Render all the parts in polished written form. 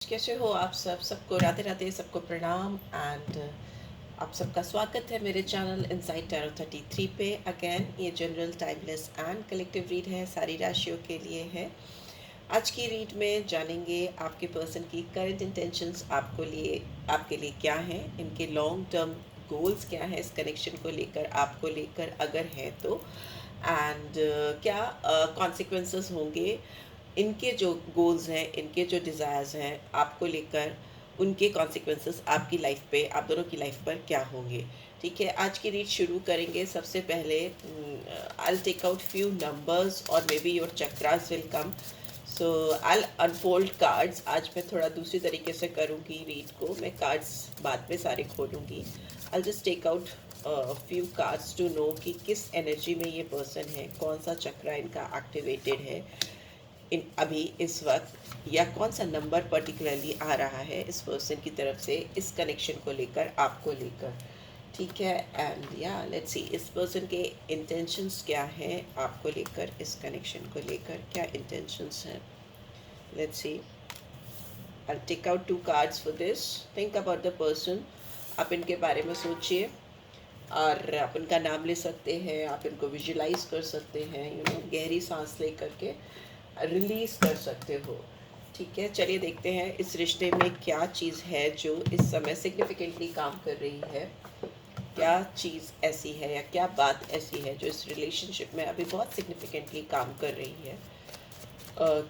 कैसे हो आप सबको राधे राधे, सबको प्रणाम एंड आप सबका स्वागत है मेरे चैनल इनसाइड टैरो 33 पे। अगेन ये general timeless and collective read है, सारी राशियों के लिए है। आज की रीड में जानेंगे आपके पर्सन की करंट इंटेंशंस आपके लिए क्या हैं, इनके लॉन्ग टर्म गोल्स क्या है इस कनेक्शन को लेकर, आपको लेकर अगर है तो, एंड क्या कॉन्सिक्वेंसेस होंगे इनके जो गोल्स हैं, इनके जो डिज़ायर्स हैं आपको लेकर, उनके कॉन्सिक्वेंसेस आपकी लाइफ पे, आप दोनों की लाइफ पर क्या होंगे। ठीक है, आज की रीड शुरू करेंगे। सबसे पहले I will take out few numbers और may be your chakras will come. So I unfold cards. आज मैं थोड़ा दूसरी तरीके से करूँगी रीड को, मैं कार्ड्स बाद में सारे खोलूँगी। I just take out few cards to know कि किस एनर्जी में ये पर्सन है, कौन सा चक्रा इनका एक्टिवेटेड है इन अभी इस वक्त, या कौन सा नंबर पर्टिकुलरली आ रहा है इस पर्सन की तरफ से इस कनेक्शन को लेकर, आपको लेकर। ठीक है, एंड या लेट्स सी इस पर्सन के इंटेंशंस क्या हैं आपको लेकर, इस कनेक्शन को लेकर क्या इंटेंशंस हैं। Let's see, I take out 2 cards for this. Think about the person. आप इनके बारे में सोचिए और आप इनका नाम ले सकते हैं, आप इनको विजुलाइज कर सकते हैं, गहरी सांस ले करके रिलीज कर सकते हो। ठीक है, चलिए देखते हैं इस रिश्ते में क्या चीज़ है जो इस समय सिग्निफिकेंटली काम कर रही है। क्या चीज़ ऐसी है या क्या बात ऐसी है जो इस रिलेशनशिप में अभी बहुत सिग्निफिकेंटली काम कर रही है।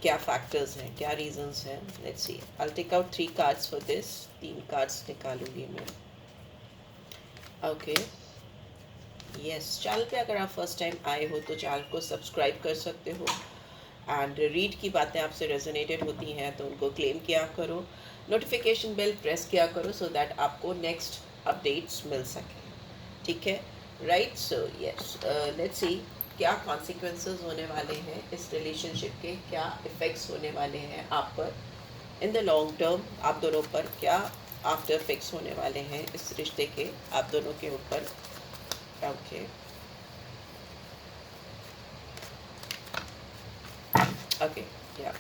क्या फैक्टर्स हैं, क्या रीजंस हैं। Let's see, I take out 3 cards for this. 3 cards निकालूंगी मैं। ओके, यस, चैनल पे अगर आप फर्स्ट टाइम आए हो तो चैनल को सब्सक्राइब कर सकते हो एंड रीड की बातें आपसे रेजोनेटेड होती हैं तो उनको क्लेम किया करो, नोटिफिकेशन बेल प्रेस किया करो सो दैट आपको नेक्स्ट अपडेट्स मिल सके। ठीक है, राइट। सो यस, लेट्स सी क्या कॉन्सिक्वेंसेस होने वाले हैं इस रिलेशनशिप के, क्या इफ़ेक्ट्स होने वाले हैं आप पर इन द लॉन्ग टर्म, आप दोनों पर क्या आफ्टर इफेक्ट्स होने वाले हैं इस रिश्ते के आप दोनों के ऊपर। ओके, ओके, या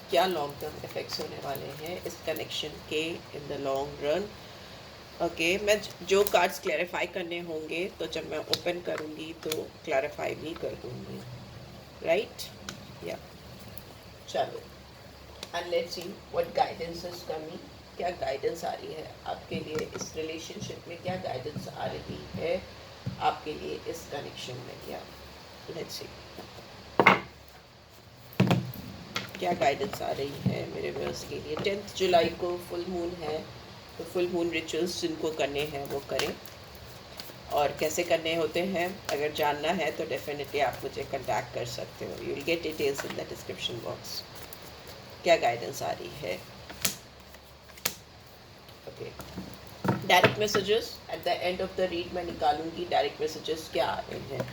क्या लॉन्ग टर्म इफेक्ट्स होने वाले हैं इस कनेक्शन के in the long run. Okay, मैं जो कार्ड्स क्लैरिफाई करने होंगे तो जब मैं ओपन करूँगी तो क्लैरिफाई भी कर दूँगी, राइट। या चलो, and let's see what guidance is coming. क्या गाइडेंस आ रही है आपके लिए इस रिलेशनशिप में, क्या गाइडेंस आ रही है आपके लिए इस कनेक्शन में। या लेट्स सी क्या गाइडेंस आ रही है मेरे व्यूअर्स के लिए। 10 जुलाई को फुल मून है, तो फुल मून रिचुअल्स जिनको करने हैं वो करें, और कैसे करने होते हैं अगर जानना है तो डेफिनेटली आप मुझे कांटेक्ट कर सकते हो। You will get details in the description box. क्या गाइडेंस आ रही है। Okay, direct messages at the end of the read मैं निकालूंगी डायरेक्ट मैसेजेस क्या आ रहे हैं।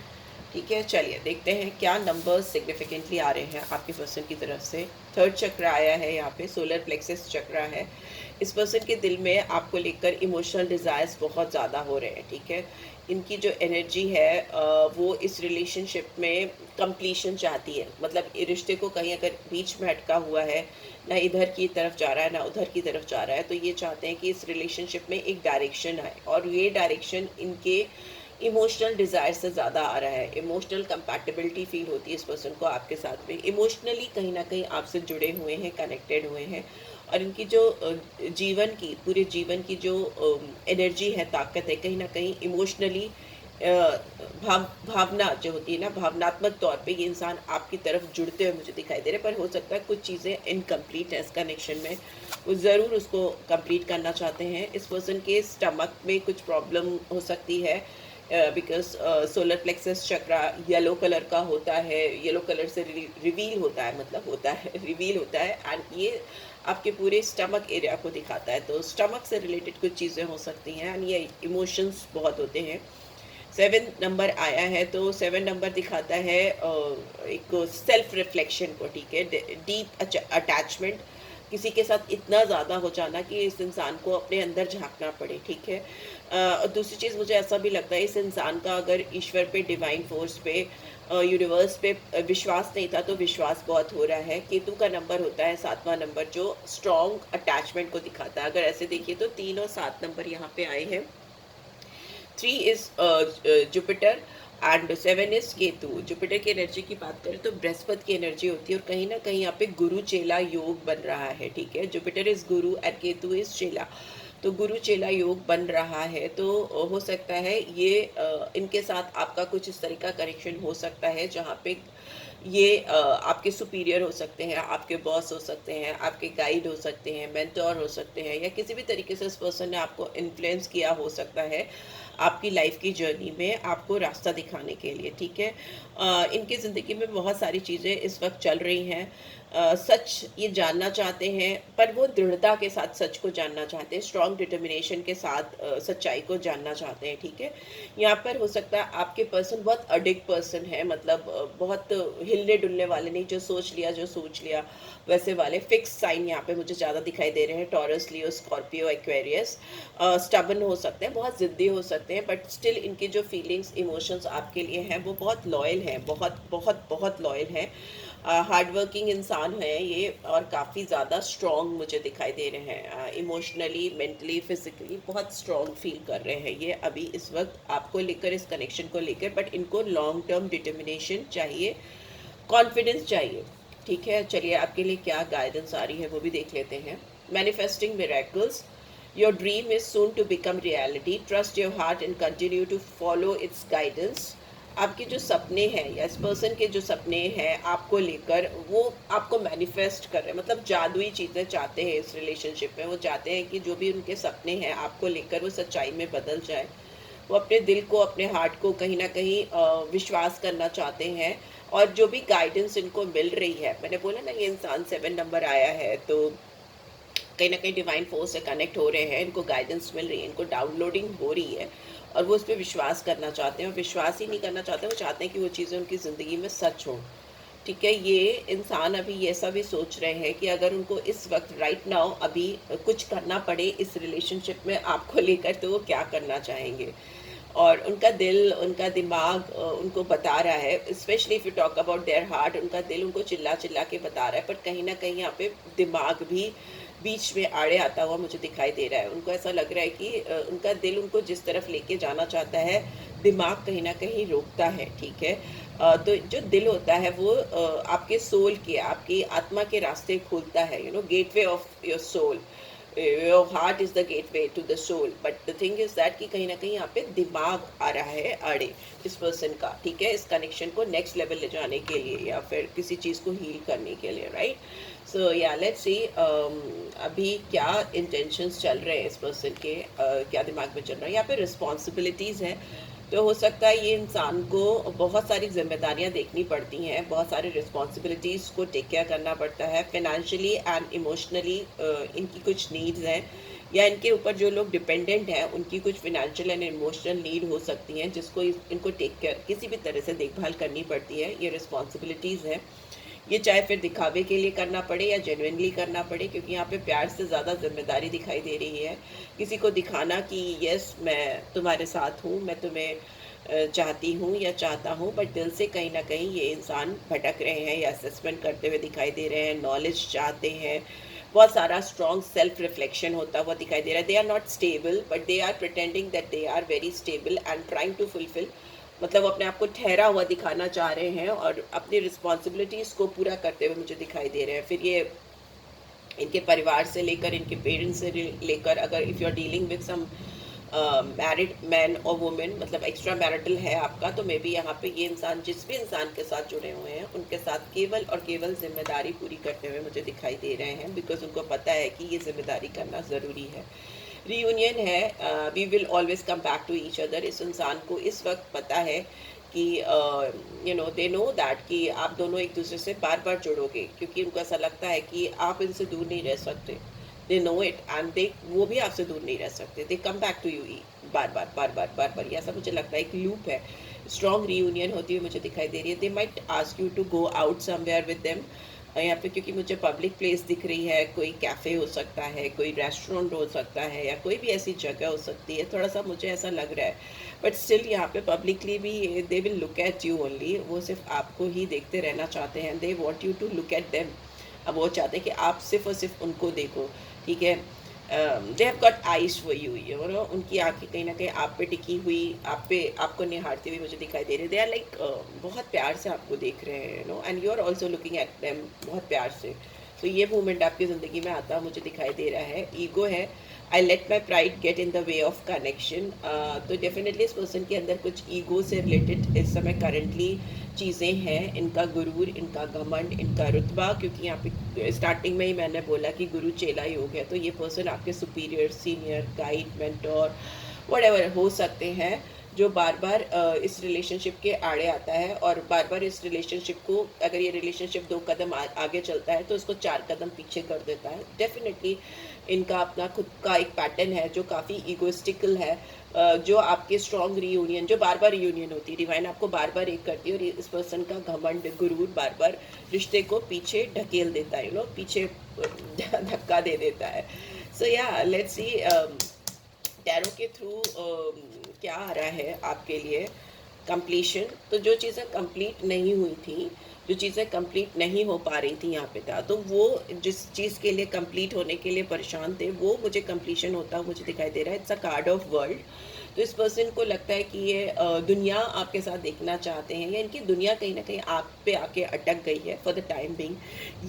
ठीक है, चलिए देखते हैं क्या नंबर्स सिग्निफिकेंटली आ रहे हैं आपके पर्सन की तरफ से। 3rd चक्र आया है यहाँ पे, सोलर प्लेक्सस चक्र है। इस पर्सन के दिल में आपको लेकर इमोशनल डिज़ायर्स बहुत ज़्यादा हो रहे हैं। ठीक है, इनकी जो एनर्जी है वो इस रिलेशनशिप में कंप्लीशन चाहती है, मतलब रिश्ते को कहीं अगर बीच में अटका हुआ है, ना इधर की तरफ जा रहा है ना उधर की तरफ जा रहा है, तो ये चाहते हैं कि इस रिलेशनशिप में एक डायरेक्शन आए, और ये डायरेक्शन इनके इमोशनल डिज़ायर से ज़्यादा आ रहा है। इमोशनल कंपैटिबिलिटी फील होती है इस पर्सन को आपके साथ में, इमोशनली कहीं ना कहीं आपसे जुड़े हुए हैं, कनेक्टेड हुए हैं, और इनकी जो जीवन की, पूरे जीवन की जो एनर्जी है, ताकत है, कहीं ना कहीं इमोशनली भावना जो होती है ना, भावनात्मक तौर पे ये इंसान आपकी तरफ जुड़ते हुए मुझे दिखाई दे रहे हैं। पर हो सकता है कुछ चीज़ें इनकम्प्लीट है इस कनेक्शन में, वो ज़रूर उसको कंप्लीट करना चाहते हैं। इस पर्सन के स्टमक में कुछ प्रॉब्लम हो सकती है, because solar plexus chakra yellow colour का होता है, येलो कलर से रिवील होता है, मतलब होता है रिवील होता है, एंड ये आपके पूरे स्टमक एरिया को दिखाता है, तो स्टमक से रिलेटेड कुछ चीज़ें हो सकती हैं, एंड ये इमोशंस बहुत होते हैं। 7 नंबर आया है, तो 7 नंबर दिखाता है एक सेल्फ रिफ्लेक्शन को। ठीक है, डीप अटैचमेंट, किसी के साथ इतना ज़्यादा हो जाना कि इस इंसान को अपने अंदर झाँकना पड़े, ठीक है। और दूसरी चीज़ मुझे ऐसा भी लगता है, इस इंसान का अगर ईश्वर पे, डिवाइन फोर्स पे, यूनिवर्स पे विश्वास नहीं था, तो विश्वास बहुत हो रहा है। केतु का नंबर होता है 7वां नंबर, जो स्ट्रॉन्ग अटैचमेंट को दिखाता है। अगर ऐसे देखिए तो 3 और 7 नंबर यहाँ पे आए हैं। 3 is Jupiter and 7 is Ketu. Jupiter की एनर्जी की बात करें तो बृहस्पति की एनर्जी होती है, और कहीं ना कहीं यहाँ पे गुरु चेला योग बन रहा है, ठीक है। Jupiter is Guru and Ketu is चेला, तो गुरु चेला योग बन रहा है। तो हो सकता है ये इनके साथ आपका कुछ इस तरह का कनेक्शन हो सकता है, जहाँ पे ये आपके सुपीरियर हो सकते हैं, आपके बॉस हो सकते हैं, आपके गाइड हो सकते हैं, मेंटोर हो सकते हैं, या किसी भी तरीके से इस पर्सन ने आपको इन्फ्लुएंस किया हो सकता है आपकी लाइफ की जर्नी में, आपको रास्ता दिखाने के लिए, ठीक है। इनकी ज़िंदगी में बहुत सारी चीज़ें इस वक्त चल रही हैं। सच ये जानना चाहते हैं, पर वो दृढ़ता के साथ सच को जानना चाहते हैं, स्ट्रॉन्ग डिटर्मिनेशन के साथ सच्चाई को जानना चाहते हैं, ठीक है। यहाँ पर हो सकता है आपके पर्सन बहुत अडिक्ट पर्सन है, मतलब बहुत हिलने डुलने वाले नहीं, जो सोच लिया जो सोच लिया वैसे वाले। फिक्स साइन यहाँ पे मुझे ज़्यादा दिखाई दे रहे हैं, टॉरस, लियो, स्कॉर्पियो, एक्वेरियस। स्टबन हो सकते हैं, बहुत ज़िद्दी हो सकते हैं, बट स्टिल इनकी जो फीलिंग्स, इमोशंस आपके लिए हैं वो बहुत लॉयल हैं, बहुत बहुत बहुत लॉयल हैं। हार्ड वर्किंग इंसान है ये, और काफ़ी ज़्यादा स्ट्रॉन्ग मुझे दिखाई दे रहे हैं, इमोशनली, मेंटली, फिजिकली बहुत स्ट्रॉन्ग फील कर रहे हैं ये अभी इस वक्त आपको लेकर, इस कनेक्शन को लेकर। बट इनको लॉन्ग टर्म डिटर्मिनेशन चाहिए, कॉन्फिडेंस चाहिए, ठीक है। चलिए आपके लिए क्या गाइडेंस आ रही है वो भी देख लेते हैं। Manifesting miracles, your dream is soon to become reality, trust your heart and continue to follow its guidance. आपके जो सपने हैं, या इस पर्सन के जो सपने हैं आपको लेकर, वो आपको मैनिफेस्ट कर रहे हैं, मतलब जादुई चीज़ें चाहते हैं इस रिलेशनशिप में। वो चाहते हैं कि जो भी उनके सपने हैं आपको लेकर वो सच्चाई में बदल जाए। वो अपने दिल को, अपने हार्ट को कहीं ना कहीं विश्वास करना चाहते हैं, और जो भी गाइडेंस इनको मिल रही है, मैंने बोला ना ये इंसान 7 नंबर आया है, तो कहीं ना कहीं डिवाइन फोर्स से कनेक्ट हो रहे हैं, इनको गाइडेंस मिल रही है, इनको डाउनलोडिंग हो रही है, और वो उस पर विश्वास करना चाहते हैं। और विश्वास ही नहीं करना चाहते, वो चाहते हैं कि वो चीज़ें उनकी ज़िंदगी में सच हों, ठीक है। ये इंसान अभी ये ऐसा भी सोच रहे हैं कि अगर उनको इस वक्त राइट नाउ अभी कुछ करना पड़े इस रिलेशनशिप में आपको लेकर, तो वो क्या करना चाहेंगे। और उनका दिल, उनका दिमाग उनको बता रहा है, specially if you talk about their heart, उनका दिल उनको चिल्ला चिल्ला के बता रहा है, पर कहीं ना कहीं यहाँ पे दिमाग भी बीच में आड़े आता हुआ मुझे दिखाई दे रहा है। उनको ऐसा लग रहा है कि उनका दिल उनको जिस तरफ लेके जाना चाहता है, दिमाग कहीं ना कहीं रोकता है, ठीक है। तो जो दिल होता है वो आपके सोल के, आपकी आत्मा के रास्ते खोलता है, you know, gateway of your soul. Your heart is the gateway to the soul, but the thing is that कि कहीं ना कहीं यहाँ पे दिमाग आ रहा है आड़े इस पर्सन का, ठीक है, इस कनेक्शन को नेक्स्ट लेवल ले जाने के लिए, या फिर किसी चीज़ को हील करने के लिए, राइट। सो या लेट्स सी अभी क्या इंटेंशंस चल रहे हैं इस पर्सन के, क्या दिमाग में चल रहा है। यहाँ पे रिस्पॉन्सिबिलिटीज़ हैं, तो हो सकता है ये इंसान को बहुत सारी जिम्मेदारियां देखनी पड़ती हैं, बहुत सारी रिस्पॉन्सिबिलिटीज़ को टेक केयर करना पड़ता है, फाइनेंशियली एंड इमोशनली इनकी कुछ नीड्स हैं, या इनके ऊपर जो लोग डिपेंडेंट हैं उनकी कुछ फिनेंशियल एंड इमोशनल नीड हो सकती हैं, जिसको इनको टेक केयर, किसी भी तरह से देखभाल करनी पड़ती है। ये रिस्पॉन्सिबिलिटीज़ हैं, ये चाहे फिर दिखावे के लिए करना पड़े या जेन्युइनली करना पड़े, क्योंकि यहाँ पे प्यार से ज़्यादा जिम्मेदारी दिखाई दे रही है। किसी को दिखाना कि यस मैं तुम्हारे साथ हूँ, मैं तुम्हें चाहती हूँ या चाहता हूँ, बट दिल से कहीं ना कहीं ये इंसान भटक रहे हैं या असेसमेंट करते हुए दिखाई दे रहे हैं, नॉलेज चाहते हैं, बहुत सारा स्ट्रॉन्ग सेल्फ रिफ्लेक्शन होता हुआ दिखाई दे रहा है। They are not stable, but they are pretending that they are very stable and trying to fulfil, मतलब अपने आप को ठहरा हुआ दिखाना चाह रहे हैं, और अपनी रिस्पॉन्सिबिलिटीज़ को पूरा करते हुए मुझे दिखाई दे रहे हैं। फिर ये इनके परिवार से लेकर, इनके पेरेंट्स से लेकर, अगर if you are dealing with some married man और वुमेन, मतलब एक्स्ट्रा मैरिटल है आपका, तो मे बी यहाँ पे ये इंसान जिस भी इंसान के साथ जुड़े हुए हैं उनके साथ केवल और केवल जिम्मेदारी पूरी करते हुए मुझे दिखाई दे रहे हैं, बिकॉज उनको पता है कि ये जिम्मेदारी करना ज़रूरी है। रीयूनियन है, we will always come back to each other. इस इंसान को इस वक्त पता है कि you know, they know that कि आप दोनों एक दूसरे से बार बार जुड़ोगे, क्योंकि उनको ऐसा लगता है कि आप इनसे दूर नहीं रह सकते। दे नो इट, एंड दे, वो भी आपसे दूर नहीं रह सकते, दे कम बैक टू यू बार बार बार बार बार बार। ऐसा मुझे लगता है एक लूप है, स्ट्रॉन्ग रीयूनियन होती हुई मुझे दिखाई दे रही है। They might ask you to go out somewhere with them, यहाँ पे क्योंकि मुझे पब्लिक प्लेस दिख रही है, कोई कैफ़े हो सकता है, कोई रेस्टोरेंट हो सकता है, या कोई भी ऐसी जगह हो सकती है, थोड़ा सा मुझे ऐसा लग रहा है। बट स्टिल यहाँ पे पब्लिकली भी they will look at you only, वो सिर्फ आपको ही देखते रहना चाहते हैं, they want you to look at them. अब वो चाहते हैं कि आप सिर्फ और सिर्फ उनको देखो, ठीक है। They have got eyes for you, you know, उनकी आंखें कहीं ना कहीं आप पे टिकी हुई, आप पे आपको निहारते हुए मुझे दिखाई दे रहे, दे आर लाइक बहुत प्यार से आपको देख रहे हैं, you know, and you are also looking at them बहुत प्यार से। तो ये मूवमेंट आपकी ज़िंदगी में आता मुझे दिखाई दे रहा है। ईगो है, I let my pride get in the way of connection. तो डेफिनेटली इस पर्सन के अंदर कुछ ईगो से रिलेटेड इस समय करंटली चीज़ें हैं, इनका गुरूर, इनका घमंड, इनका रुतबा, क्योंकि यहाँ पे स्टार्टिंग में ही मैंने बोला कि गुरु चेला योग है, तो ये पर्सन आपके superior, senior, guide, mentor, whatever हो सकते हैं, जो बार बार इस रिलेशनशिप के आड़े आता है, और बार बार इस रिलेशनशिप को, अगर ये रिलेशनशिप 2 कदम आगे चलता है तो उसको 4 कदम पीछे कर देता है। डेफिनेटली इनका अपना खुद का एक पैटर्न है जो काफ़ी ईगोइस्टिकल है, जो आपके स्ट्रॉन्ग रीयूनियन, जो बार बार रीयूनियन होती है, डिवाइन आपको बार बार एक करती है, और इस पर्सन का घमंड, गुरूर बार बार रिश्ते को पीछे ढकेल देता है, यू नो, पीछे धक्का दे देता है। सो या लेट्स सी टैरो के थ्रू क्या आ रहा है आपके लिए। कंप्लीशन, तो जो चीज़ें कंप्लीट नहीं हुई थी, जो चीज़ें कंप्लीट नहीं हो पा रही थी यहाँ पे था, तो वो जिस चीज़ के लिए कंप्लीट होने के लिए परेशान थे, वो मुझे कंप्लीशन होता मुझे दिखाई दे रहा है। It's a card of world. तो इस पर्सन को लगता है कि ये दुनिया आपके साथ देखना चाहते हैं, या इनकी दुनिया कहीं ना कहीं आप पे आके अटक गई है फॉर द टाइम बिंग।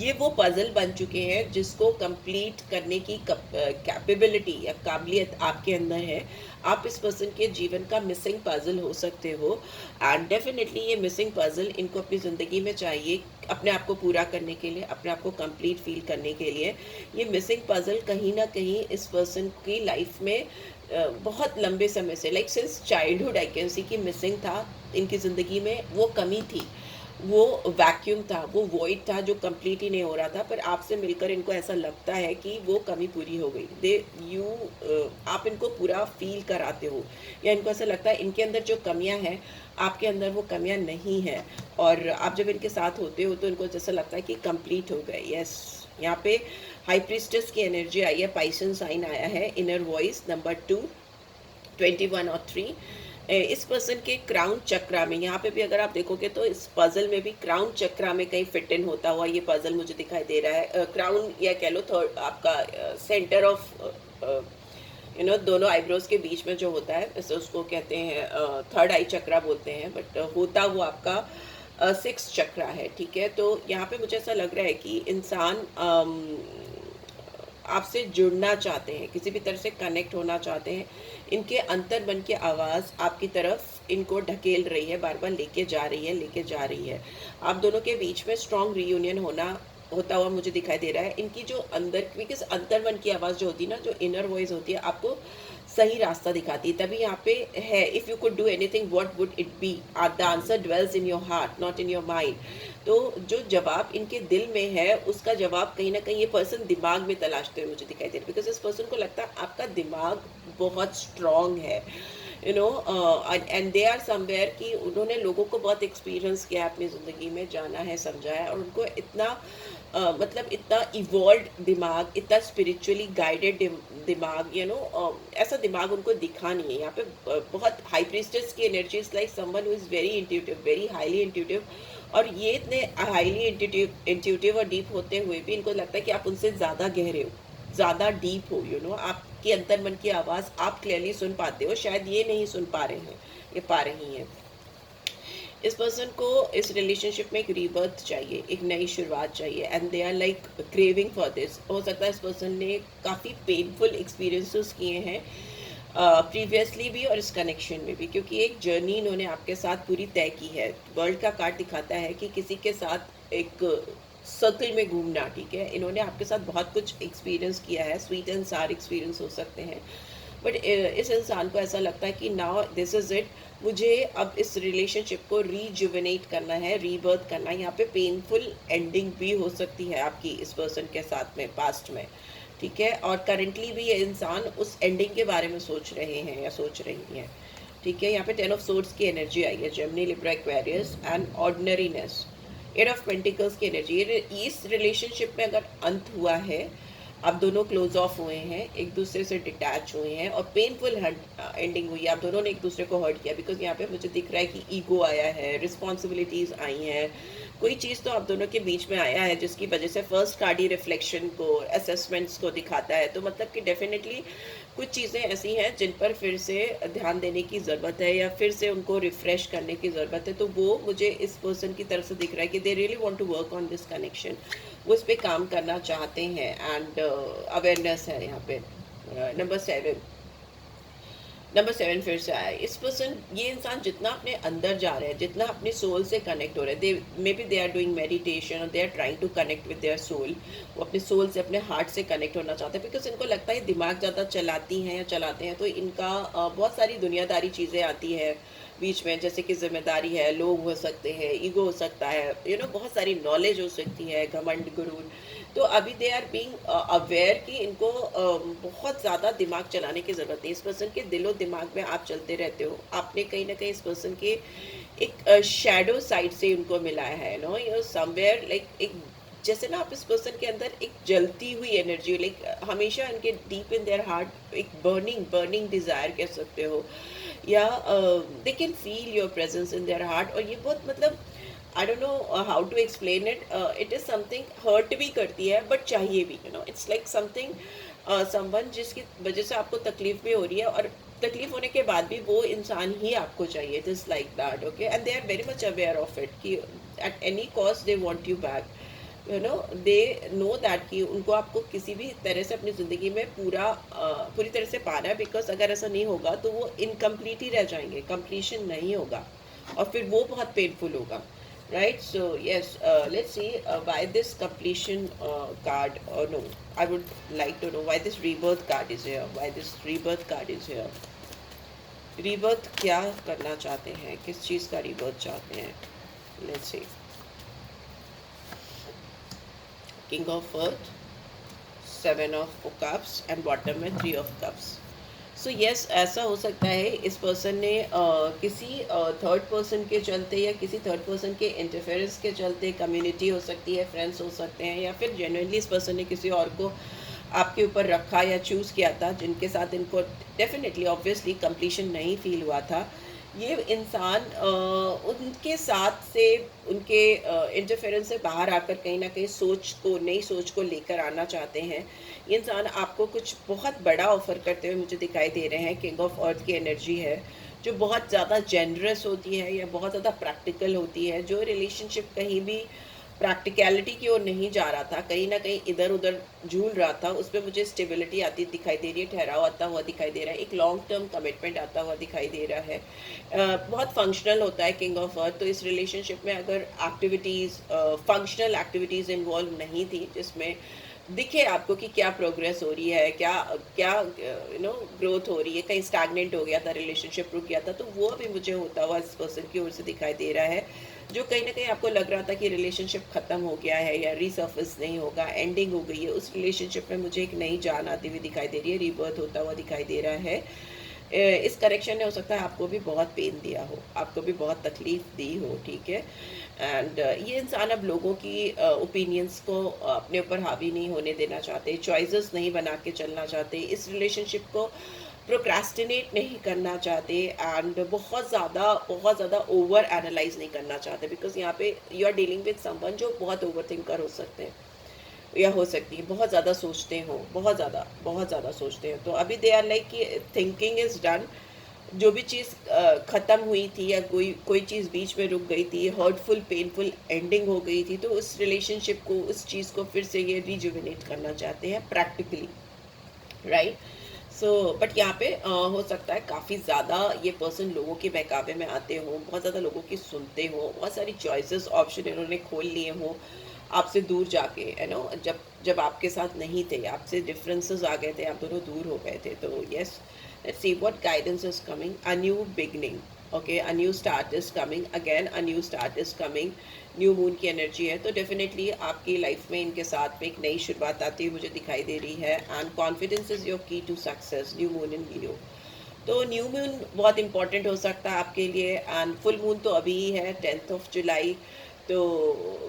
ये वो पजल बन चुके हैं जिसको कंप्लीट करने की कैपेबिलिटी या काबिलियत आपके अंदर है। आप इस पर्सन के जीवन का मिसिंग पजल हो सकते हो, एंड डेफिनेटली ये मिसिंग पजल इनको अपनी ज़िंदगी में चाहिए अपने आप को पूरा करने के लिए, अपने आप को कंप्लीट फील करने के लिए। ये मिसिंग पजल कहीं ना कहीं इस पर्सन की लाइफ में बहुत लंबे समय से, like since childhood, I can see कि मिसिंग था इनकी ज़िंदगी में, वो कमी थी, वो वैक्यूम था, वो वॉइड था जो कंप्लीट ही नहीं हो रहा था। पर आपसे मिलकर इनको ऐसा लगता है कि वो कमी पूरी हो गई। दे यू आप इनको पूरा फील कराते हो, या इनको ऐसा लगता है इनके अंदर जो कमियां हैं आपके अंदर वो कमियां नहीं हैं, और आप जब इनके साथ होते हो तो इनको जैसा लगता है कि कंप्लीट हो गए। यस, यहाँ पे हाई प्रीस्टेस की एनर्जी आई है, पाइसन साइन आया है, इनर वॉइस नंबर 2, 21 और 3। इस पर्सन के क्राउन चक्रा में, यहाँ पे भी अगर आप देखोगे तो इस पजल में भी क्राउन चक्रा में कहीं फिट इन होता हुआ ये पजल मुझे दिखाई दे रहा है। क्राउन या कह लो थर्ड आपका सेंटर ऑफ, यू नो, दोनों आईब्रोज के बीच में जो होता है, जैसे उसको कहते हैं थर्ड आई चक्रा बोलते हैं, बट होता वो आपका 6 चक्रा है, ठीक है। तो यहाँ पे मुझे ऐसा लग रहा है कि इंसान आपसे जुड़ना चाहते हैं, किसी भी तरह से कनेक्ट होना चाहते हैं। इनके अंतर मन की आवाज़ आपकी तरफ इनको ढकेल रही है, बार बार लेके जा रही है, लेके जा रही है। आप दोनों के बीच में स्ट्रॉन्ग रीयूनियन होता हुआ मुझे दिखाई दे रहा है। इनकी जो अंदर, बिकॉज अंतर मन की आवाज़ जो होती है ना, जो इनर वॉइस होती है, आपको सही रास्ता दिखाती है। तभी यहाँ पे है, if you could do anything what would it be, the answer dwells in your heart not in your mind. तो जो जवाब इनके दिल में है उसका जवाब कहीं ना कहीं ये पर्सन दिमाग में तलाशते हुए मुझे दिखाई दे रहा है, बिकॉज इस पर्सन को लगता है आपका दिमाग बहुत स्ट्रॉन्ग है, you know, and they are somewhere कि उन्होंने लोगों को बहुत एक्सपीरियंस किया है अपनी ज़िंदगी में, जाना है, समझा है, और उनको इतना मतलब इतना इवॉल्व दिमाग, इतना स्पिरिचुअली गाइडेड दिमाग, यू नो, ऐसा दिमाग उनको दिखा नहीं है। यहाँ पे बहुत हाई प्रीस्टेस की energy is like someone who is very intuitive, very highly intuitive, और ये इतने हाईली इंट्यूटिव और डीप होते हुए भी इनको लगता है कि आप उनसे ज़्यादा गहरे हो, ज़्यादा डीप हो, यू नो, आपकी अंतर मन की आवाज़ आप क्लियरली सुन पाते हो, शायद ये नहीं सुन पा रहे हैं, ये पा रही हैं। इस पर्सन को इस रिलेशनशिप में एक रीबर्थ चाहिए, एक नई शुरुआत चाहिए, and they are like craving for this. हो सकता है इस पर्सन ने काफ़ी पेनफुल एक्सपीरियंसेस किए हैं प्रीवियसली भी और इस कनेक्शन में भी, क्योंकि एक जर्नी इन्होंने आपके साथ पूरी तय की है। वर्ल्ड का कार्ड दिखाता है कि किसी के साथ एक सर्कल में घूमना, ठीक है, इन्होंने आपके साथ बहुत कुछ एक्सपीरियंस किया है, स्वीट एंड सार एक्सपीरियंस हो सकते हैं, बट इस इंसान को ऐसा लगता है कि नाउ दिस इज़ इट, मुझे अब इस रिलेशनशिप को रीजुवेनेट करना है, रीबर्थ करना है। यहाँ पे पेनफुल एंडिंग भी हो सकती है आपकी इस पर्सन के साथ में, पास्ट में, ठीक है, और करंटली भी ये इंसान उस एंडिंग के बारे में सोच रहे हैं या सोच रही हैं, ठीक है। यहाँ पे 10 ऑफ सोर्ड्स की एनर्जी आई है, Gemini, Libra, Aquarius and ordinariness, eight of pentacles की एनर्जी, इस रिलेशनशिप में अगर अंत हुआ है, आप दोनों क्लोज ऑफ हुए हैं, एक दूसरे से डिटैच हुए हैं और पेनफुल एंडिंग हुई है, आप दोनों ने एक दूसरे को हर्ट किया, बिकॉज यहाँ पे मुझे दिख रहा है कि ईगो आया है, रिस्पॉन्सिबिलिटीज़ आई हैं, कोई चीज़ तो आप दोनों के बीच में आया है जिसकी वजह से फर्स्ट कार्ड ही रिफ्लेक्शन को, असेसमेंट्स को दिखाता है। तो मतलब कि डेफिनेटली कुछ चीज़ें ऐसी हैं जिन पर फिर से ध्यान देने की ज़रूरत है या फिर से उनको रिफ़्रेश करने की ज़रूरत है। तो वो मुझे इस पर्सन की तरफ से दिख रहा है कि they really want to work on this connection, वो इस पे काम करना चाहते हैं एंड अवेयरनेस है यहाँ पे। नंबर 7 फिर से आया। इस पर्सन, ये इंसान जितना अपने अंदर जा रहे हैं, जितना अपने सोल से कनेक्ट हो रहे हैं, they may be they are doing meditation और they are trying to connect with their soul, वो अपने सोल से, अपने हार्ट से कनेक्ट होना चाहते हैं, बिकॉज इनको लगता है दिमाग ज़्यादा चलाती हैं या चलाते हैं तो इनका बहुत सारी दुनियादारी चीज़ें आती है बीच में, जैसे कि जिम्मेदारी है, लोग हो सकते हैं, ईगो हो सकता है, बहुत सारी नॉलेज हो सकती है, घमंड गुरूर। तो अभी दे आर बीइंग अवेयर कि इनको बहुत ज़्यादा दिमाग चलाने की ज़रूरत है। इस पर्सन के दिलो दिमाग में आप चलते रहते हो, आपने कहीं ना कहीं इस पर्सन के एक शैडो साइड से उनको मिला है, समवेयर लाइक एक, जैसे ना आप इस पर्सन के अंदर एक जलती हुई एनर्जी, लाइक हमेशा इनके डीप इन देयर हार्ट एक बर्निंग बर्निंग डिज़ायर कह सकते हो, या they can feel your presence in their heart. और ये बहुत मतलब I don't know how to explain it, it is something hurt भी करती है बट चाहिए भी, इट्स लाइक समथिंग समवन जिसकी वजह से आपको तकलीफ भी हो रही है और तकलीफ होने के बाद भी वो इंसान ही आपको चाहिए, it is like that, okay, and they are very much aware of it कि at any cost they want you back, they know that कि उनको आपको किसी भी तरह से अपनी ज़िंदगी में पूरी तरह से पाना है, बिकॉज अगर ऐसा नहीं होगा तो वो इनकम्प्लीट ही रह जाएंगे, कंप्लीशन नहीं होगा और फिर वो बहुत पेनफुल होगा, right? So yes, let's see why this completion card, or no, I would like to know why this rebirth card is here, why this rebirth card is here. rebirth क्या करना चाहते हैं, किस चीज़ का rebirth चाहते हैं? Let's see. King of Earth, 7 of Cups and bottom में 3 of Cups. So yes, ऐसा हो सकता है इस पर्सन ने किसी थर्ड पर्सन के चलते या किसी थर्ड पर्सन के इंटरफेरेंस के चलते, कम्युनिटी हो सकती है, फ्रेंड्स हो सकते हैं, या फिर जेन्युइनली इस पर्सन ने किसी और को आपके ऊपर रखा या चूज़ किया था जिनके साथ इनको डेफिनेटली ऑब्वियसली कंप्लीशन नहीं फील हुआ था। ये इंसान उनके साथ से, उनके इंटरफेरेंस से बाहर आकर कहीं ना कहीं सोच को, नई सोच को लेकर आना चाहते हैं। ये इंसान आपको कुछ बहुत बड़ा ऑफर करते हुए मुझे दिखाई दे रहे हैं। किंग ऑफ अर्थ की एनर्जी है जो बहुत ज़्यादा जेनरस होती है या बहुत ज़्यादा प्रैक्टिकल होती है, जो रिलेशनशिप कहीं भी प्रैक्टिकलिटी की ओर नहीं जा रहा था, कहीं ना कहीं इधर उधर झूल रहा था, उसमें मुझे स्टेबिलिटी आती दिखाई दे रही है, ठहराव आता हुआ दिखाई दे रहा है, एक लॉन्ग टर्म कमिटमेंट आता हुआ दिखाई दे रहा है। बहुत फंक्शनल होता है किंग ऑफ अर्थ, तो इस रिलेशनशिप में अगर एक्टिविटीज़, फंक्शनल एक्टिविटीज़ इन्वॉल्व नहीं थी जिसमें दिखे आपको कि क्या प्रोग्रेस हो रही है, क्या क्या ग्रोथ हो रही है, कहीं स्टैग्नेंट हो गया था, रिलेशनशिप रुक गया था, तो वो अभी मुझे होता हुआ इस पर्सन की ओर से दिखाई दे रहा है, जो कहीं ना कहीं आपको लग रहा था कि रिलेशनशिप ख़त्म हो गया है या रीसर्फेस नहीं होगा, एंडिंग हो गई है, उस रिलेशनशिप में मुझे एक नई जान आती हुई दिखाई दे रही है, रीबर्थ होता हुआ दिखाई दे रहा है। इस करेक्शन ने हो सकता है आपको भी बहुत पेन दिया हो, आपको भी बहुत तकलीफ दी हो, ठीक है। एंड ये इंसान अब लोगों की ओपिनियंस को अपने ऊपर हावी नहीं होने देना चाहते, चॉइसेस नहीं बना के चलना चाहते, इस रिलेशनशिप को प्रोक्रेस्टिनेट नहीं करना चाहते, एंड बहुत ज़्यादा ओवर एनालाइज नहीं करना चाहते, बिकॉज यहाँ पे you are dealing with someone जो बहुत ओवर थिंकर हो सकते हैं या हो सकती है, बहुत ज़्यादा सोचते हो, बहुत ज़्यादा सोचते हैं। तो अभी दे आर लाइक कि थिंकिंग इज़ डन, जो भी चीज़ ख़त्म हुई थी या कोई चीज़ बीच में रुक गई थी, हर्टफुल पेनफुल एंडिंग हो गई थी, तो उस रिलेशनशिप को, उस चीज़ को फिर से ये रिजुविनेट करना चाहते हैं प्रैक्टिकली, राइट। सो बट यहाँ पे हो सकता है काफ़ी ज़्यादा ये पर्सन लोगों के बहकावे में आते हो, बहुत ज़्यादा लोगों की सुनते हो, बहुत सारी चॉइसेस ऑप्शन इन्होंने खोल लिए हो आपसे दूर जाके, जब जब आपके साथ नहीं थे, आपसे डिफरेंसेस आ गए थे, आप दोनों दूर हो गए थे। तो yes, let's see what guidance is coming, a new beginning, okay, a new start is coming, again a new start is coming, new moon की एनर्जी है, तो डेफिनेटली आपकी लाइफ में इनके साथ में एक नई शुरुआत आती हुई मुझे दिखाई दे रही है, and confidence is your key to success, new moon in Leo. तो न्यू मून बहुत इंपॉर्टेंट हो सकता है आपके लिए, एंड फुल मून तो अभी ही है 10th of July, तो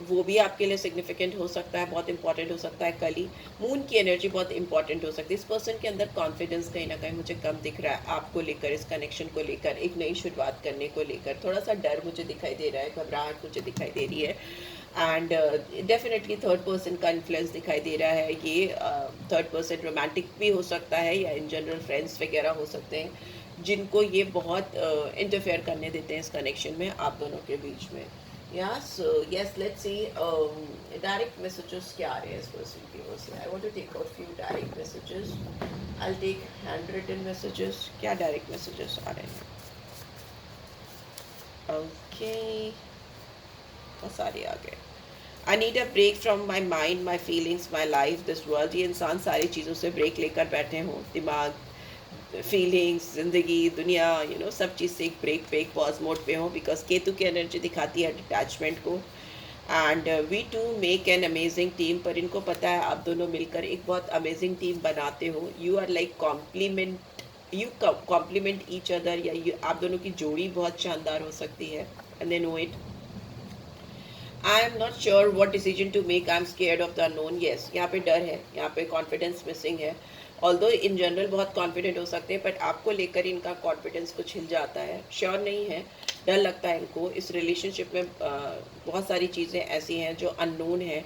वो भी आपके लिए सिग्निफिकेंट हो सकता है, बहुत इंपॉर्टेंट हो सकता है कल ही। मून की एनर्जी बहुत इंपॉर्टेंट हो सकती है। इस पर्सन के अंदर कॉन्फिडेंस कहीं ना कहीं मुझे कम दिख रहा है आपको लेकर, इस कनेक्शन को लेकर, एक नई शुरुआत करने को लेकर थोड़ा सा डर मुझे दिखाई दे रहा है, घबराहट मुझे दिखाई दे रही है। एंड डेफिनेटली थर्ड पर्सन का इन्फ्लुएंस दिखाई दे रहा है। ये थर्ड पर्सन रोमांटिक भी हो सकता है या इन जनरल फ्रेंड्स वगैरह हो सकते हैं जिनको ये बहुत इंटरफेयर करने देते हैं इस कनेक्शन में आप दोनों के बीच में। Yeah so yes, let's see direct messages क्या आ रहे हैं इस पर्सन की ओर से। I want to take out few direct messages. I will take hand written messages. क्या डायरेक्ट मैसेजेस आ रहे हैं? ओके, बहुत सारे आ गए। I need a break from my mind, my feelings, my life, this world. ये इंसान सारी चीज़ों से ब्रेक लेकर बैठे हों, दिमाग, फीलिंग्स, ज़िंदगी, दुनिया, सब चीज़ से एक ब्रेक पे, एक पॉज मोड पे हो। बिकॉज केतु की एनर्जी दिखाती है डिटैचमेंट को। And we to make an amazing team. पर इनको पता है आप दोनों मिलकर एक बहुत अमेजिंग टीम बनाते हो। You are like compliment, you compliment each other, या आप दोनों की जोड़ी बहुत शानदार हो सकती है। And they know it. I am not sure what decision to make, I am scared of the unknown. Yes, यहाँ पे डर है, यहाँ पे कॉन्फिडेंस मिसिंग है। ऑल्दो इन जनरल बहुत कॉन्फिडेंट हो सकते हैं, बट आपको लेकर इनका कॉन्फिडेंस कुछ हिल जाता है, श्योर नहीं है, डर लगता है इनको। इस रिलेशनशिप में बहुत सारी चीज़ें ऐसी हैं जो अननोन है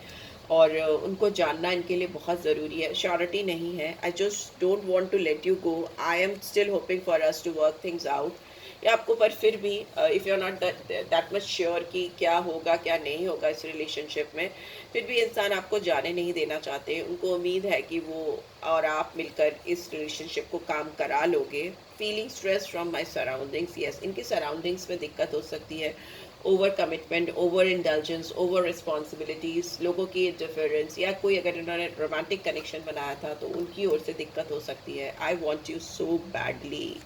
और उनको जानना इनके लिए बहुत ज़रूरी है। श्योरिटी नहीं है। I just don't want to let you go. I am still hoping for us to work things out. या आपको, पर फिर भी if you are not that much sure कि क्या होगा क्या नहीं होगा इस रिलेशनशिप में, फिर भी इंसान आपको जाने नहीं देना चाहते। उनको उम्मीद है कि वो और आप मिलकर इस रिलेशनशिप को काम करा लोगे। Feeling stress from my surroundings. Yes, इनकी सराउंडिंग्स में दिक्कत हो सकती है। Over commitment, over indulgence, over responsibilities, लोगों की इंटरफेरेंस, या कोई अगर इन्होंने रोमांटिक कनेक्शन बनाया था तो उनकी ओर से दिक्कत हो सकती है। I want you so badly.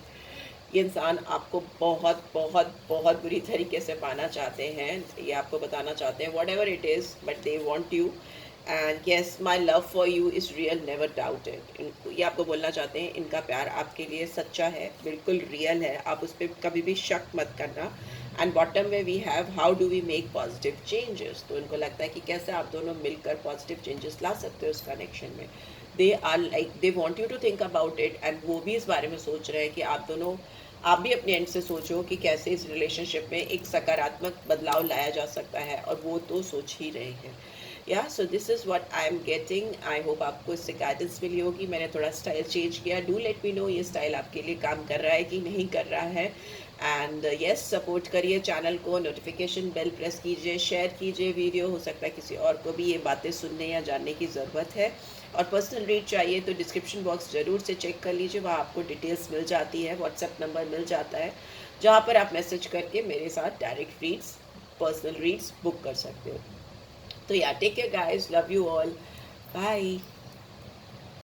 ये इंसान आपको बहुत बहुत बहुत बुरी तरीके से पाना चाहते हैं। ये आपको बताना चाहते हैं, what ever it is, but they want you. And yes, my love for you is real, never doubted. ये आपको बोलना चाहते हैं इनका प्यार आपके लिए सच्चा है, बिल्कुल रियल है, आप उस पर कभी भी शक मत करना। एंड बॉटम में we have how do we make positive changes. तो इनको लगता है कि कैसे आप दोनों मिलकर पॉजिटिव चेंजेस ला सकते हो उस कनेक्शन में। They are like, they want you to think about it, and वो भी इस बारे में सोच रहे हैं कि आप दोनों, आप भी अपने एंड से सोचो कि कैसे इस रिलेशनशिप में एक सकारात्मक बदलाव लाया जा सकता है, और वो तो सोच ही रहे हैं। या so this is what I am getting. I hope आपको इससे गाइडेंस मिली होगी। मैंने थोड़ा स्टाइल चेंज किया। डू लेट मी नो ये स्टाइल आपके लिए काम कर रहा है कि नहीं कर रहा है। एंड यस, सपोर्ट करिए चैनल को, नोटिफिकेशन बेल प्रेस कीजिए, शेयर कीजिए वीडियो। हो सकता है किसी और को भी ये बातें सुनने या जानने की ज़रूरत है। और पर्सनल रीड चाहिए तो डिस्क्रिप्शन बॉक्स ज़रूर से चेक कर लीजिए, वहाँ आपको डिटेल्स मिल जाती है, व्हाट्सएप नंबर मिल जाता है जहाँ पर आप मैसेज करके मेरे साथ direct reads, personal reads book कर सकते हो। तो yeah, take care guys, love you all, bye.